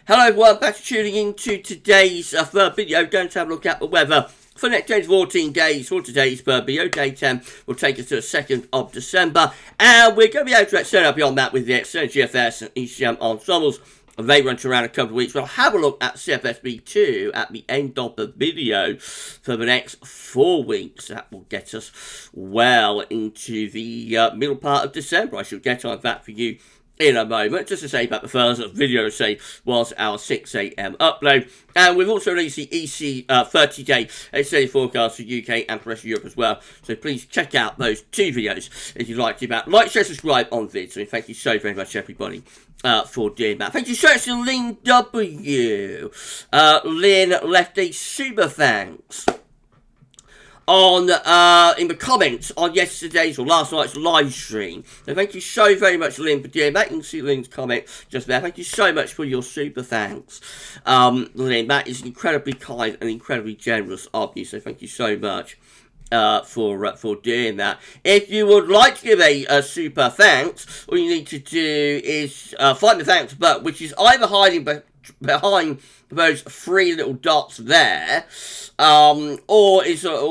Hello everyone, back to tuning in to today's video. Going to have a look at the weather for the next 14 days. For today's video, day 10 will take us to the 2nd of December. And we're going to be able to extend beyond that with the extended GFS and ECM ensembles. They run to around a couple of weeks. We'll have a look at CFSB2 at the end of the video for the next 4 weeks. That will get us well into the middle part of December. I shall get on that for you in a moment. Just to say about the first video, was our 6 AM upload. And we've also released the EC 30-day extended forecast for UK and the rest of Europe as well. So please check out those 2 videos if you'd like to. Like, share, subscribe on vids. So thank you so very much, everybody, for doing that. Thank you so much to Lynn W. Lynn left a super thanks on in the comments on yesterday's or last night's live stream. So thank you so very much, Lynn, for doing that. You can see Lynn's comment just there. Thank you so much for your super thanks, Lynn. That is incredibly kind and incredibly generous of you. So thank you so much for doing that. If you would like to give a super thanks, all you need to do is find the thanks button, which is either hiding behind those 3 little dots there, or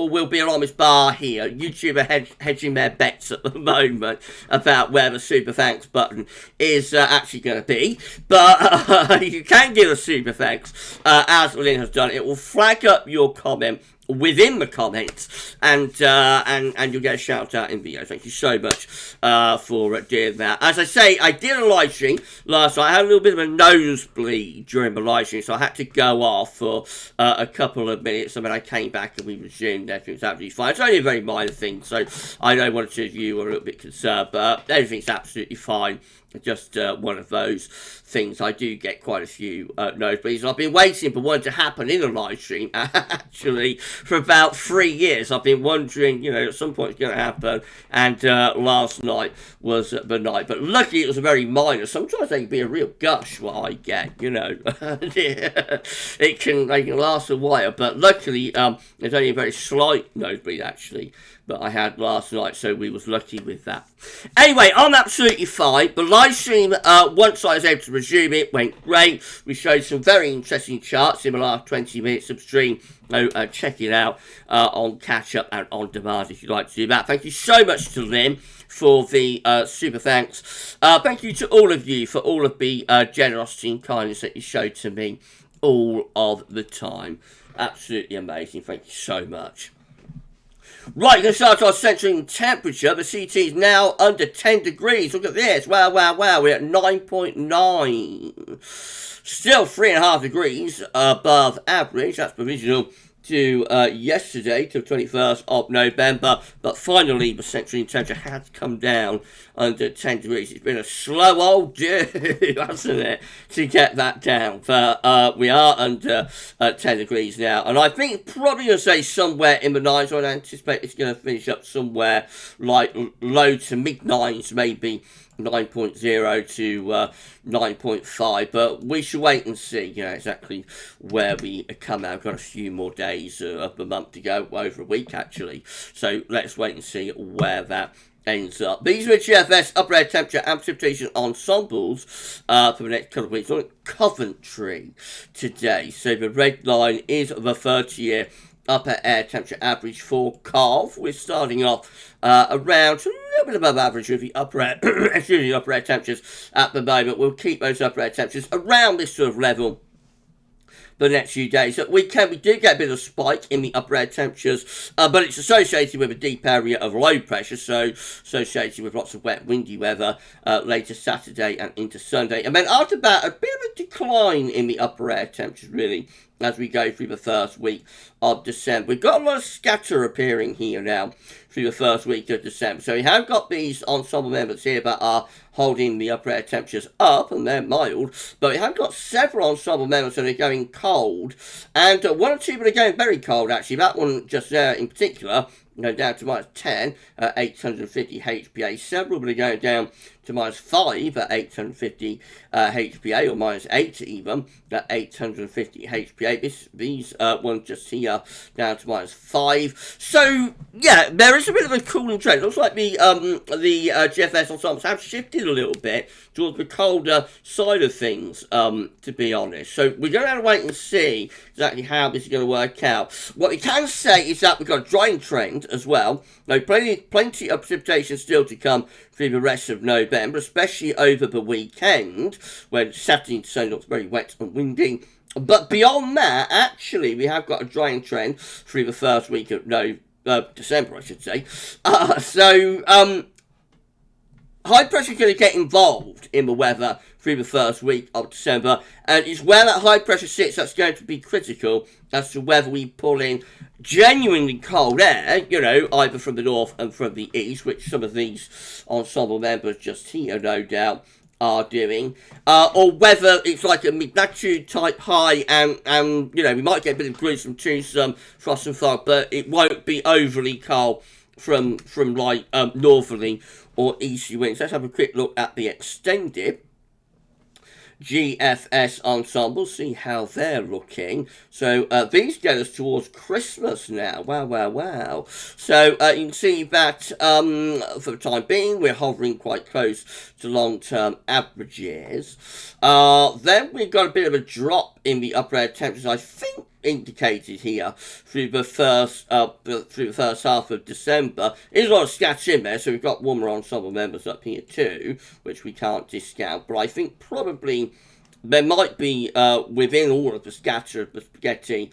will be along this bar here. YouTube are hedging their bets at the moment about where the super thanks button is actually going to be, but you can give a super thanks as Lynn has done. It will flag up your comment within the comments, and you'll get a shout out in video. Thank you so much for doing that. As I say, I did a live stream last night. I had a little bit of a nosebleed during the live stream, so I had to go off for a couple of minutes, and then I came back and we resumed. Everything's absolutely fine. It's only a very minor thing, so I know one or two of you were a little bit concerned, but everything's absolutely fine. Just one of those things. I do get quite a few nosebleeds. I've been waiting for one to happen in a live stream, actually, for about 3 years. I've been wondering, at some point it's going to happen, and last night was the night. But luckily it was a very minor. Sometimes they can be a real gush, what I get, They can last a while, but luckily there's only a very slight nosebleed, actually, that I had last night, so we was lucky with that. Anyway, I'm absolutely fine. The live stream, once I was able to resume it, went great. We showed some very interesting charts in the last 20 minutes of stream. So check it out on catch up and on demand if you'd like to do that. Thank you so much to Lynn for the super thanks. Thank you to all of you for all of the generosity and kindness that you show to me all of the time. Absolutely amazing. Thank you so much. Right, we're going to start our centering temperature. The CT is now under 10 degrees. Look at this. Wow, wow, wow. We're at 9.9. Still 3.5 degrees above average. That's provisional to yesterday, to the 21st of November. But finally, the centering temperature has come down under 10 degrees. It's been a slow old do, hasn't it, to get that down. But we are under 10 degrees now. And I think probably going to say somewhere in the 9s. I'd anticipate it's going to finish up somewhere like low to mid 9s, maybe 9.0 to 9.5, but we shall wait and see, exactly where we come out. We've got a few more days of the month to go, over a week actually, so let's wait and see where that ends up. These are GFS upper air temperature and precipitation ensembles for the next couple of weeks. We're at Coventry today, so the red line is the 30-year upper air temperature average for Cov. We're starting off around a little bit above average with the upper air, upper air temperatures at the moment. We'll keep those upper air temperatures around this sort of level the next few days. We do get a bit of a spike in the upper air temperatures, but it's associated with a deep area of low pressure, so associated with lots of wet, windy weather later Saturday and into Sunday. And then after that, a bit of a decline in the upper air temperatures, really, as we go through the first week of December. We've got a lot of scatter appearing here now through the first week of December. So we have got these ensemble members here that are holding the upper air temperatures up, and they're mild, but we have got several ensemble members that are going cold, and one or two that are going very cold, actually. That one just there in particular, down to minus 10, 850 HPA. Several that are going down to -5 at 850 HPA, or -8 even at 850 HPA. These ones just here down to -5. So yeah, there is a bit of a cooling trend. It looks like the GFS ensembles have shifted a little bit towards the colder side of things, to be honest. So we're going to have to wait and see exactly how this is going to work out. What we can say is that we've got a drying trend as well. Now, plenty of precipitation still to come through the rest of November, especially over the weekend, when Saturday and Sunday looks very wet and windy. But beyond that, actually, we have got a drying trend through the first week of December, I should say. High pressure is going to get involved in the weather through the first week of December, and it's where that high pressure sits that's going to be critical as to whether we pull in genuinely cold air, either from the north and from the east, which some of these ensemble members just here, no doubt, are doing, or whether it's like a mid-latitude type high, and we might get a bit of gruesome to some frost and fog, but it won't be overly cold from like northerly or easterly winds. Let's have a quick look at the extended GFS ensembles, see how they're looking. So these get us towards Christmas now. Wow. So you can see that for the time being we're hovering quite close to long-term averages. Then we've got a bit of a drop in the upper air temperatures, I think indicated here through the first half of December. There's a lot of scatter in there, so we've got warmer ensemble members up here too, which we can't discount. But I think probably there might be within all of the scatter of the spaghetti,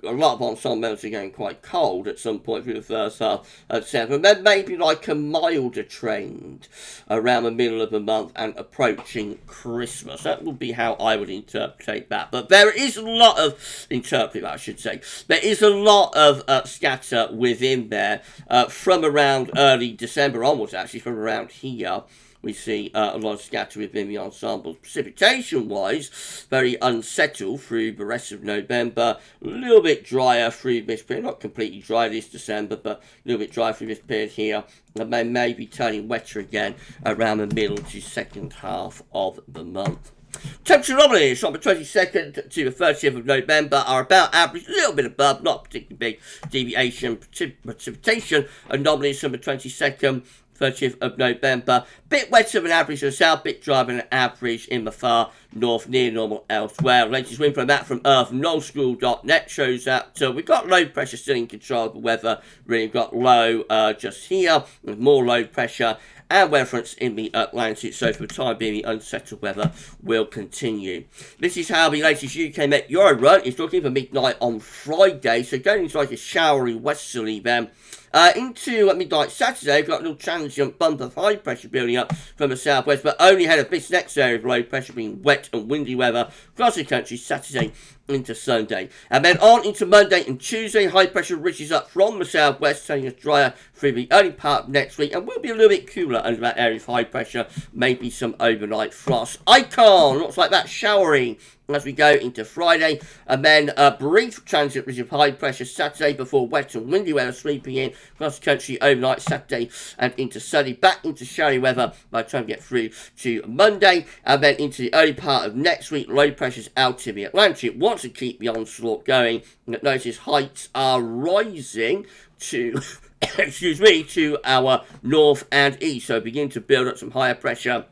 a lot of ensemble members are going quite cold at some point through the first half of December. And then maybe like a milder trend around the middle of the month and approaching Christmas. That would be how I would interpret that. But there is a lot of, there is a lot of scatter within there from around early December onwards, actually, from around here. We see a lot of scatter within the ensembles. Precipitation-wise, very unsettled through the rest of November. A little bit drier through this period. Not completely dry this December, but a little bit dry through this period here. And they may be turning wetter again around the middle to second half of the month. Temperature anomalies from the 22nd to the 30th of November are about average, a little bit above, not particularly big deviation. Precipitation anomalies from the 22nd 30th of November, bit wetter than average in the south, bit drier than average in the far north, near normal elsewhere. Latest wind from that from earth.nullschool.net shows that we've got low pressure still in control of the weather. Really got low just here, with more low pressure and weather fronts in the Atlantic, so for the time being the unsettled weather will continue. This is how the latest UK Met Euro run is looking for midnight on Friday, so going into like a showery westerly then. Into midnight Saturday, we've got a little transient bump of high pressure building up from the southwest, but only ahead of this next area of low pressure being wet and windy weather across the country Saturday into Sunday. And then on into Monday and Tuesday, high pressure reaches up from the southwest, turning us drier through the early part of next week, and will be a little bit cooler under that area of high pressure, maybe some overnight frost. Icon looks like that showery as we go into Friday, and then a brief transient ridge of high pressure Saturday before wet and windy weather sweeping in across the country overnight Saturday and into sunny, back into showery weather by the time we get through to Monday, and then into the early part of next week, low pressures out in the Atlantic want to keep the onslaught going. Notice heights are rising to to our north and east, so begin to build up some higher pressure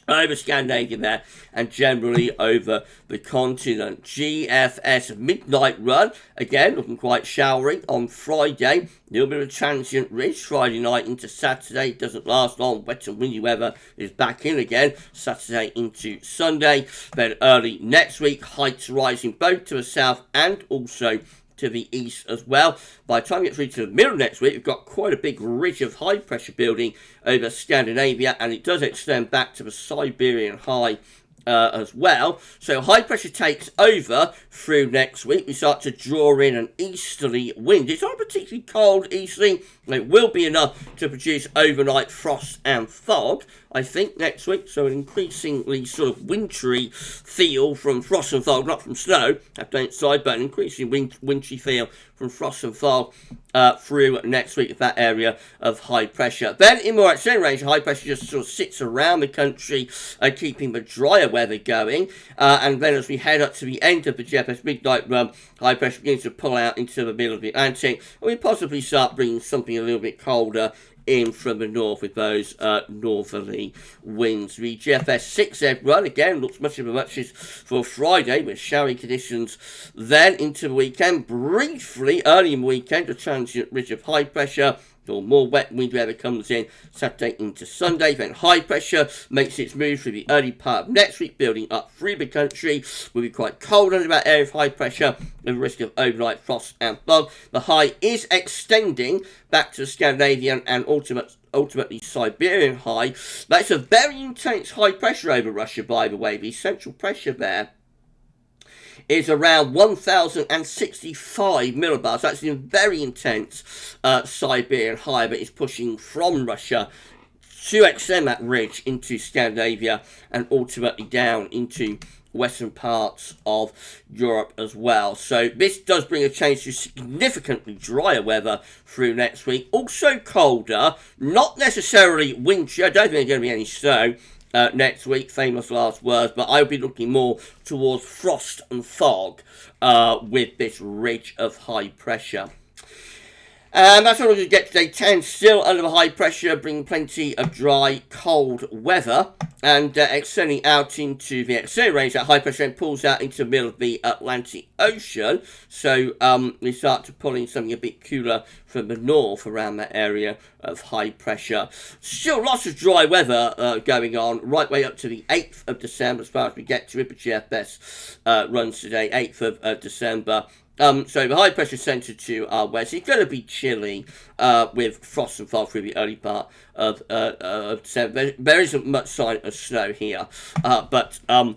over Scandinavia there, and generally over the continent. GFS midnight run, again looking quite showery on Friday. A little bit of a transient ridge Friday night into Saturday. It doesn't last long. Wet and windy weather is back in again Saturday into Sunday. Then early next week, heights rising both to the south and also to the east as well. By the time we get through to the middle next week, we've got quite a big ridge of high pressure building over Scandinavia, and it does extend back to the Siberian high as well. So high pressure takes over through next week. We start to draw in an easterly wind. It's not particularly cold easterly. It will be enough to produce overnight frost and fog, I think, next week. So an increasingly sort of wintry feel from frost and fog, not from snow, have to inside, but an increasingly wintry feel from frost and fog through next week with that area of high pressure. Then in more extreme range, high pressure just sort of sits around the country, keeping the drier weather going. And then as we head up to the end of the GFS midnight run, high pressure begins to pull out into the middle of the Atlantic, and we possibly start bringing something a little bit colder in from the north with those northerly winds. The GFS 6Z run again looks much of a muchness for Friday with showery conditions. Then into the weekend, briefly early in the weekend, a transient ridge of high pressure. Or more wet wind weather comes in Saturday into Sunday. Then high pressure makes its move through the early part of next week, building up through the country. Will be quite cold under that area of high pressure, with a risk of overnight frost and fog. The high is extending back to the Scandinavian and ultimately Siberian high. That's a very intense high pressure over Russia, by the way. The central pressure there is around 1,065 millibars. That's a very intense Siberian high, but it's pushing from Russia to extend that ridge into Scandinavia and ultimately down into western parts of Europe as well. So this does bring a change to significantly drier weather through next week. Also colder, not necessarily wintry. I don't think there's going to be any snow next week, famous last words, but I'll be looking more towards frost and fog with this ridge of high pressure. And that's all we're going to get today. 10 still under the high pressure, bringing plenty of dry, cold weather. And extending out into the extended range, that high pressure then pulls out into the middle of the Atlantic Ocean. So we start to pull in something a bit cooler from the north around that area of high pressure. Still lots of dry weather going on right way up to the 8th of December as far as we get to it. But GFS runs today, 8th of December. So the high pressure centre to our west. It's going to be chilly with frost and fog through the early part of December. There isn't much sign of snow here, but going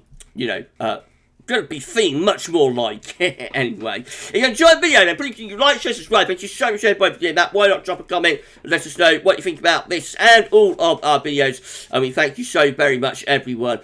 to be feeling much more like it anyway. If you enjoyed the video, then please like, share, subscribe. Thank you so much for doing that. Why not drop a comment and let us know what you think about this and all of our videos. I mean, thank you so very much, everyone,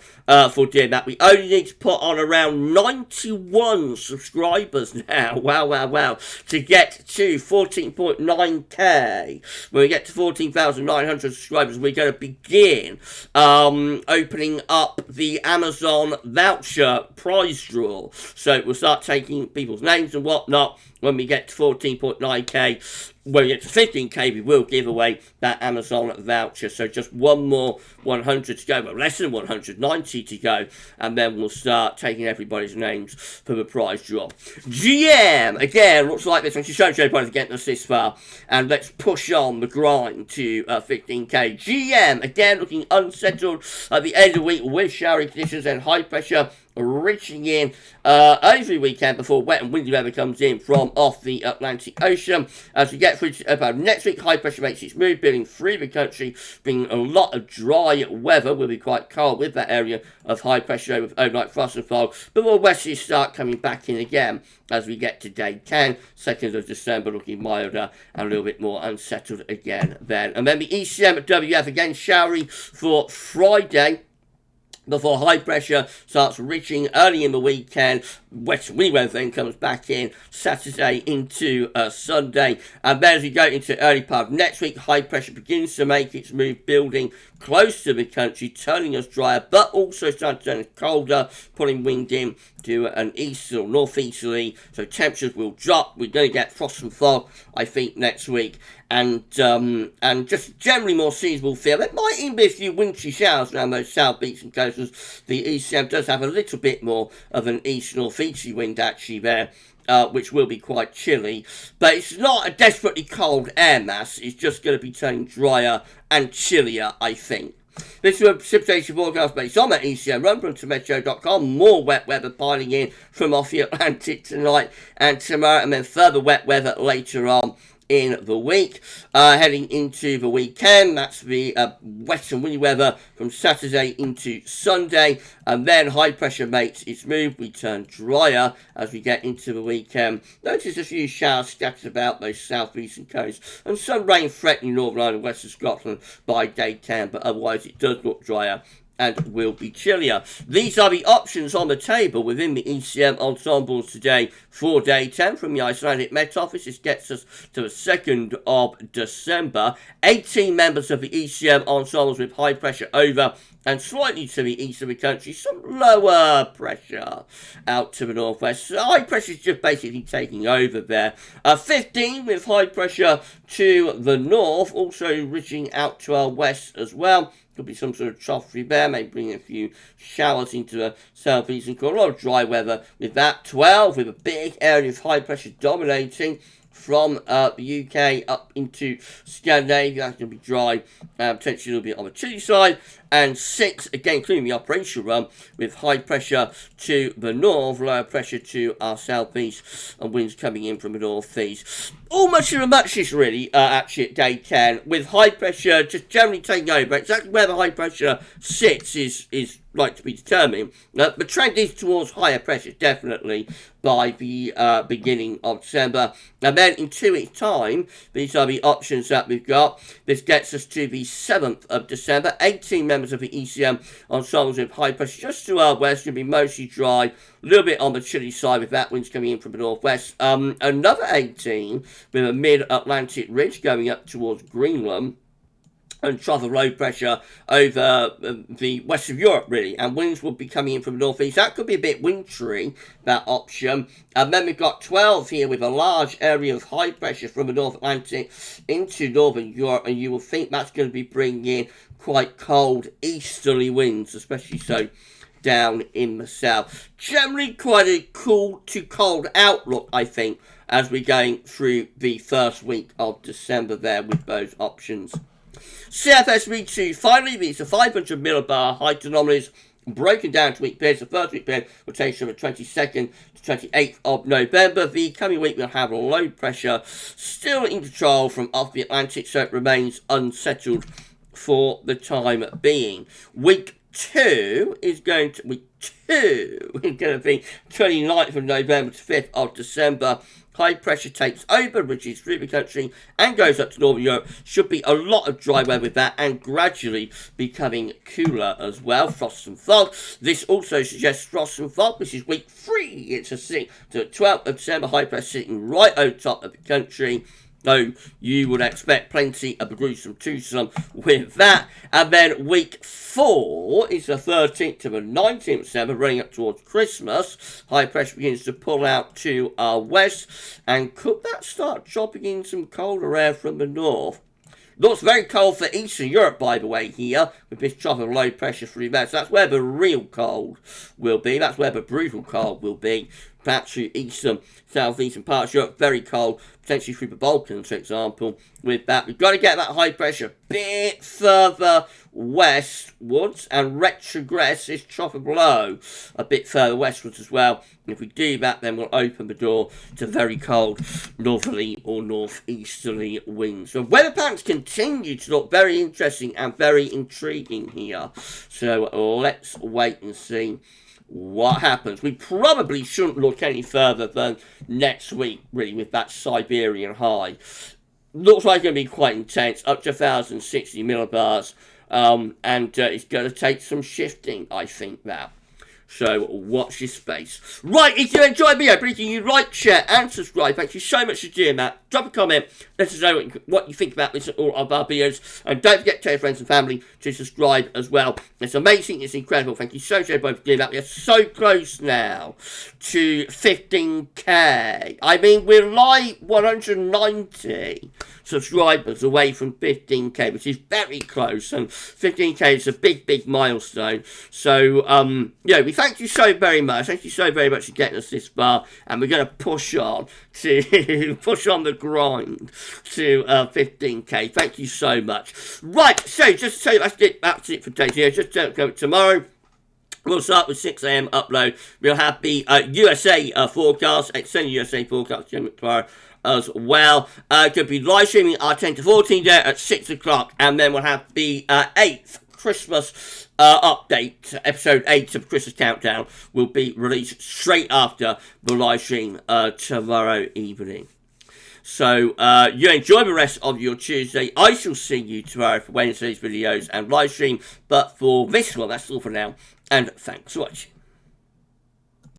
for doing that. We only need to put on around 91 subscribers now. Wow. To get to 14.9k. When we get to 14,900 subscribers, we're going to begin opening up the Amazon voucher prize draw. So we'll start taking people's names and whatnot. When we get to 14.9k, when we get to 15k, we will give away that Amazon voucher. So just one more 100 to go, well, less than 190 to go, and then we'll start taking everybody's names for the prize draw. GM, again, looks like this. Thank you so much, everybody, for getting us this far, and let's push on the grind to 15k. GM, again, looking unsettled at the end of the week with showery conditions and high pressure reaching in over the weekend before wet and windy weather comes in from off the Atlantic Ocean. As we get through to about next week, high pressure makes its move, building through the country, bringing a lot of dry weather. Will be quite cold with that area of high pressure with overnight frost and fog, but more westerlies start coming back in again as we get to day 10, 2nd of December, looking milder and a little bit more unsettled again then. And then the ECM at WF, again showery for Friday, before high pressure starts reaching early in the weekend. West windy weather then comes back in Saturday into Sunday. And then as we go into the early part of next week, high pressure begins to make its move, building close to the country, turning us drier, but also starting to turn colder, pulling wind in to an east or northeasterly. So temperatures will drop. We're going to get frost and fog, I think, next week. And just generally more seasonable feel. There might even be a few wintry showers around those south beaches and coastals. The ECM does have a little bit more of an east-northeasterly wind actually there, which will be quite chilly. But it's not a desperately cold air mass. It's just going to be turning drier and chillier, I think. This is a precipitation forecast based on that ECM run from Meteo.com. More wet weather piling in from off the Atlantic tonight and tomorrow, and then further wet weather later on in the week. Heading into the weekend, that's the wet and windy weather from Saturday into Sunday, and then high pressure makes its move. We turn drier as we get into the weekend. Notice a few showers scattered about those southeastern coasts and some rain threatening Northern Ireland and western Scotland by day 10, but otherwise it does look drier and will be chillier. These are the options on the table within the ECM ensembles today for day 10 from the Icelandic Met Office. This gets us to the 2nd of December. 18 members of the ECM ensembles with high pressure over and slightly to the east of the country, some lower pressure out to the northwest. So high pressure is just basically taking over there. 15 with high pressure to the north, also reaching out to our west as well. Could be some sort of trough there, maybe bring a few showers into the southeastern corner. A lot of dry weather with that. 12 with a big area of high pressure dominating from the UK up into Scandinavia. That's going to be dry, potentially a little bit on the chilly side. And 6, again, including the operational run, with high pressure to the north, lower pressure to our southeast, and winds coming in from the northeast. Almost of a muchness, really, actually, at day 10, with high pressure just generally taking over. Exactly where the high pressure sits is like to be determined. The trend is towards higher pressure, definitely, by the beginning of December. And then in 2 weeks' time, these are the options that we've got. This gets us to the 7th of December. 18 members of the ECM ensembles with high pressure just to our west, going to be mostly dry, a little bit on the chilly side with that winds coming in from the northwest. Another 18 with a mid-Atlantic ridge going up towards Greenland, and trough of low pressure over the west of Europe, really. And winds will be coming in from the northeast. That could be a bit wintry, that option. And then we've got 12 here with a large area of high pressure from the North Atlantic into northern Europe. And you will think that's going to be bringing in quite cold easterly winds, especially so down in the south. Generally quite a cool to cold outlook, I think, as we're going through the first week of December there with those options. CFS V2, finally, these are 500 millibar height anomalies broken down to week periods. The first week period will take from the 22nd to 28th of November. The coming week will have low pressure still in control from off the Atlantic, so it remains unsettled for the time being. Week 2 is going to be 29th of November to 5th of December. High pressure takes over, reaches through the country and goes up to Northern Europe. Should be a lot of dry weather with that and gradually becoming cooler as well. Frost and fog. This also suggests frost and fog. This is week 3. It's a 6 to 12th of December. High pressure sitting right over top of the country. So you would expect plenty of a gruesome twosome with that. And then week 4 is the 13th to the 19th of December, running up towards Christmas. High pressure begins to pull out to our west. And could that start dropping in some colder air from the north? Looks very cold for Eastern Europe, by the way, here, with this trough of low pressure through there. So that's where the real cold will be. That's where the brutal cold will be. Perhaps through eastern, southeastern parts of Europe, very cold, potentially through the Balkans, for example. With that, we've got to get that high pressure a bit further westwards and retrogress this trough of low a bit further westwards as well. And if we do that, then we'll open the door to very cold northerly or northeasterly winds. So weather patterns continue to look very interesting and very intriguing here. So let's wait and see what happens. We probably shouldn't look any further than next week, really, with that Siberian high. Looks like it's going to be quite intense, up to 1,060 millibars, and it's going to take some shifting, I think, that. So watch your space. Right, if you enjoyed the video, please you like, share, and subscribe. Thank you so much for doing that. Drop a comment. Let us know what you think about this and all of our videos. And don't forget to tell your friends and family to subscribe as well. It's amazing. It's incredible. Thank you so much for doing that. We are so close now to 15k. I mean, we're like 190 subscribers away from 15k, which is very close. And 15k is a big, big milestone. So, yeah, we thank you so very much. Thank you so very much for getting us this far. And we're going to push on to push on the grind to 15k. Thank you so much. Right, so just to tell you, that's it for today. So, just don't go tomorrow. We'll start with 6 a.m. upload. We'll have the USA forecast, extended USA forecast tomorrow as well. Could be live streaming our 10 to 14 day at 6 o'clock. And then we'll have the 8th Christmas update, episode 8 of Christmas Countdown will be released straight after the live stream tomorrow evening. So you enjoy the rest of your Tuesday. I shall see you tomorrow for Wednesday's videos and live stream. But for this one, that's all for now. And thanks for watching.